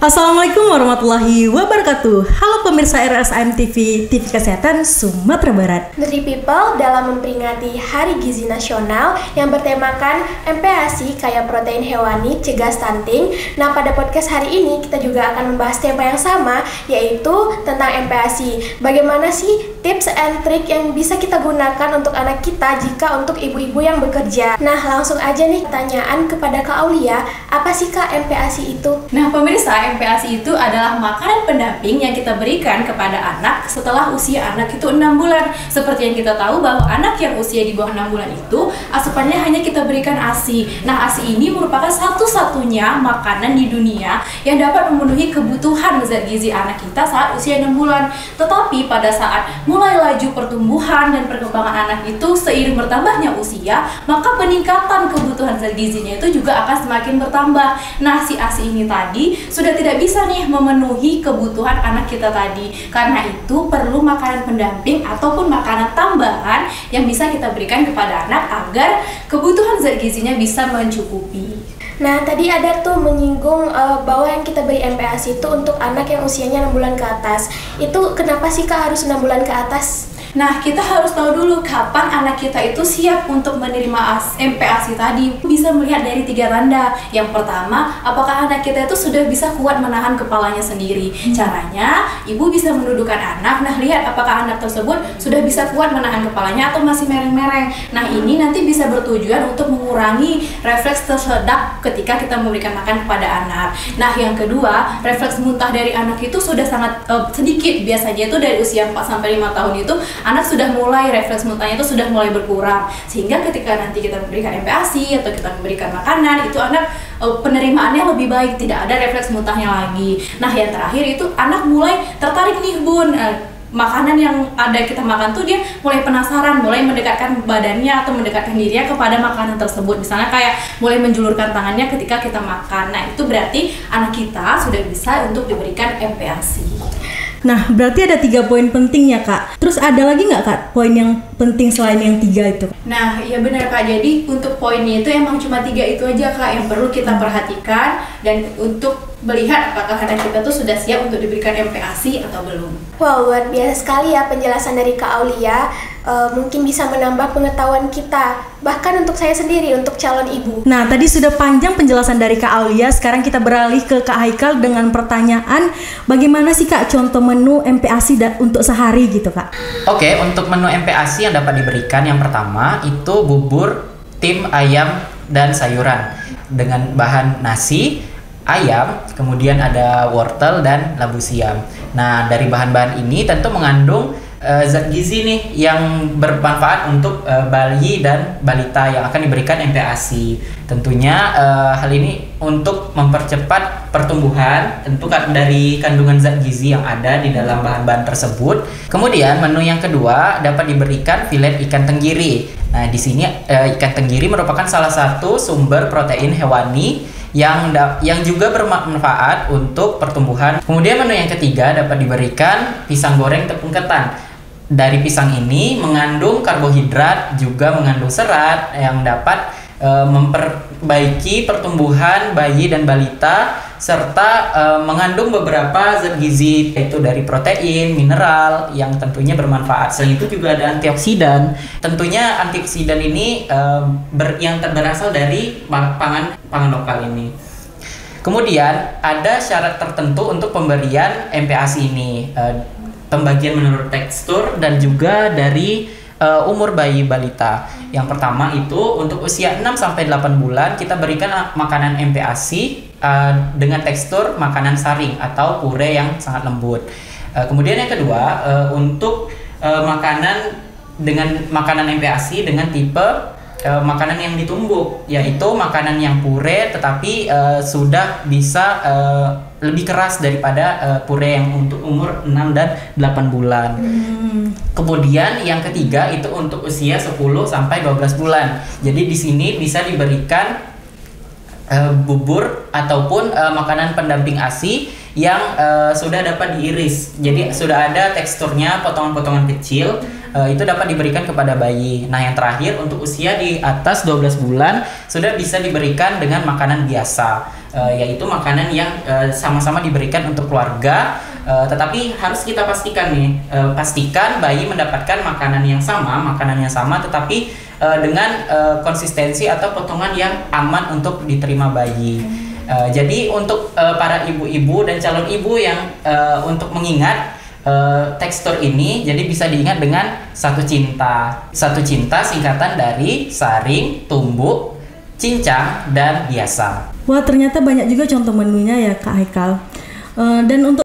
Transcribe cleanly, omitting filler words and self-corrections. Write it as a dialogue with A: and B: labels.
A: Assalamualaikum warahmatullahi wabarakatuh. Halo pemirsa RSAM TV, TV Kesehatan Sumatera Barat.
B: Nutri People dalam memperingati Hari Gizi Nasional yang bertemakan MPASI kaya protein hewani cegah stunting. Nah, pada podcast hari ini kita juga akan membahas tema yang sama, yaitu tentang MPASI. Bagaimana sih tips and trick yang bisa kita gunakan untuk anak kita jika untuk ibu-ibu yang bekerja? Nah, langsung aja nih pertanyaan kepada Kak Aulia, apa sih Kak MPASI itu?
C: Nah, pemirsa, MPASI itu adalah makanan pendamping yang kita berikan kepada anak setelah usia anak itu 6 bulan. Seperti yang kita tahu bahwa anak yang usia di bawah 6 bulan itu asupannya hanya kita berikan ASI. Nah, ASI ini merupakan satu-satunya makanan di dunia yang dapat memenuhi kebutuhan zat gizi anak kita saat usia 6 bulan. Tetapi pada saat mulai laju pertumbuhan dan perkembangan anak itu seiring bertambahnya usia, maka peningkatan kebutuhan zat gizinya itu juga akan semakin bertambah. Nah, si ASI ini tadi sudah tidak bisa nih memenuhi kebutuhan anak kita tadi. Karena itu perlu makanan pendamping ataupun makanan tambahan yang bisa kita berikan kepada anak agar kebutuhan zat gizinya bisa mencukupi.
B: Nah, tadi ada tuh menyinggung bahwa yang kita beri MPASI itu untuk anak yang usianya 6 bulan ke atas. Itu kenapa sih Kak harus 6 bulan ke atas?
C: Nah, kita harus tahu dulu kapan anak kita itu siap untuk menerima MPASI tadi. Bisa melihat dari 3 tanda. Yang pertama, apakah anak kita itu sudah bisa kuat menahan kepalanya sendiri. Caranya, ibu bisa mendudukkan anak. Nah, lihat apakah anak tersebut sudah bisa kuat menahan kepalanya atau masih mereng-mereng. Nah, ini nanti bisa bertujuan untuk mengurangi refleks tersedak ketika kita memberikan makan kepada anak. Nah, yang kedua, refleks muntah dari anak itu sudah sangat sedikit. Biasanya itu dari usia 4-5 tahun itu anak sudah mulai refleks muntahnya itu sudah mulai berkurang, sehingga ketika nanti kita memberikan MPASI atau kita memberikan makanan itu anak penerimaannya lebih baik, tidak ada refleks muntahnya lagi. Nah, yang terakhir itu anak mulai tertarik nih bun, makanan yang ada kita makan tuh dia mulai penasaran, mulai mendekatkan badannya atau mendekatkan dirinya kepada makanan tersebut. Misalnya kayak mulai menjulurkan tangannya ketika kita makan. Nah, itu berarti anak kita sudah bisa untuk diberikan MPASI.
A: Nah, berarti ada 3 poin penting ya Kak. Terus ada lagi nggak Kak poin yang penting selain yang 3 itu?
C: Nah, ya benar Kak. Jadi untuk poinnya itu emang cuma 3 itu aja Kak yang perlu kita perhatikan dan untuk melihat apakah anak kita tuh sudah siap untuk diberikan MPASI atau belum.
B: Wow, luar biasa sekali ya penjelasan dari Kak Aulia. Mungkin bisa menambah pengetahuan kita, bahkan untuk saya sendiri, untuk calon ibu.
A: Nah, tadi sudah panjang penjelasan dari Kak Aulia. Sekarang kita beralih ke Kak Haikal dengan pertanyaan, bagaimana sih Kak contoh menu MPASI untuk sehari gitu Kak?
D: Oke, untuk menu MPASI yang dapat diberikan yang pertama itu bubur, tim, ayam, dan sayuran dengan bahan nasi, ayam, kemudian ada wortel dan labu siam. Nah, dari bahan-bahan ini tentu mengandung zat gizi nih yang bermanfaat untuk bayi dan balita yang akan diberikan MPASI. Tentunya hal ini untuk mempercepat pertumbuhan, tentu dari kandungan zat gizi yang ada di dalam bahan-bahan tersebut. Kemudian menu yang kedua dapat diberikan filet ikan tenggiri. Nah, di sini ikan tenggiri merupakan salah satu sumber protein hewani yang juga bermanfaat untuk pertumbuhan. Kemudian menu yang ketiga dapat diberikan pisang goreng tepung ketan. Dari pisang ini mengandung karbohidrat, juga mengandung serat yang dapat memperbaiki pertumbuhan bayi dan balita, serta mengandung beberapa zat gizi yaitu dari protein, mineral yang tentunya bermanfaat. Selain itu juga ada antioksidan. Tentunya antioksidan ini yang berasal dari pangan lokal ini. Kemudian ada syarat tertentu untuk pemberian MPASI ini. Pembagian menurut tekstur dan juga dari umur bayi balita. Yang pertama itu untuk usia 6-8 bulan kita berikan makanan MPASI dengan tekstur makanan saring atau pure yang sangat lembut. Kemudian yang kedua untuk makanan MPASI dengan tipe makanan yang ditumbuk, yaitu makanan yang pure tetapi sudah bisa lebih keras daripada pure yang untuk umur 6 dan 8 bulan. Kemudian yang ketiga itu untuk usia 10-12 bulan. Jadi di sini bisa diberikan bubur ataupun makanan pendamping ASI yang sudah dapat diiris. Jadi sudah ada teksturnya potongan-potongan kecil itu dapat diberikan kepada bayi. Nah, yang terakhir untuk usia di atas 12 bulan sudah bisa diberikan dengan makanan biasa, yaitu makanan yang sama-sama diberikan untuk keluarga, tetapi harus kita pastikan nih, pastikan bayi mendapatkan makanan yang sama tetapi dengan konsistensi atau potongan yang aman untuk diterima bayi. Jadi untuk para ibu-ibu dan calon ibu yang untuk mengingat tekstur ini, jadi bisa diingat dengan satu cinta. Satu cinta singkatan dari saring, tumbuk, cincang, dan biasa.
A: Wah, ternyata banyak juga contoh menunya ya Kak Haikal. Dan untuk